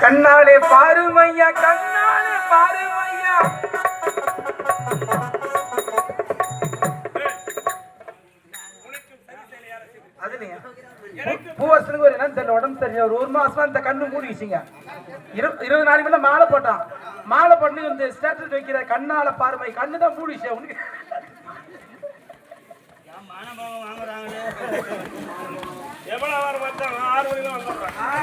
கண்ணாலே பாருமையா கண்ணாலே பாருமையா பூவரசனுக்கு ஒரு இடம் தெரியல, உடம்பு தெரியல. ஒரு மாசமா இந்த கண்ணு மூடிச்சுங்க. 20 நாளைக்கு மாலை போட்டான். மாலை போட்டு இந்த ஸ்டேட்டஸ் வைக்கிற கண்ணால பாருமை கண்ணு தான் மூடிச்சு. உனக்கு எவ்வளவு 6 மணி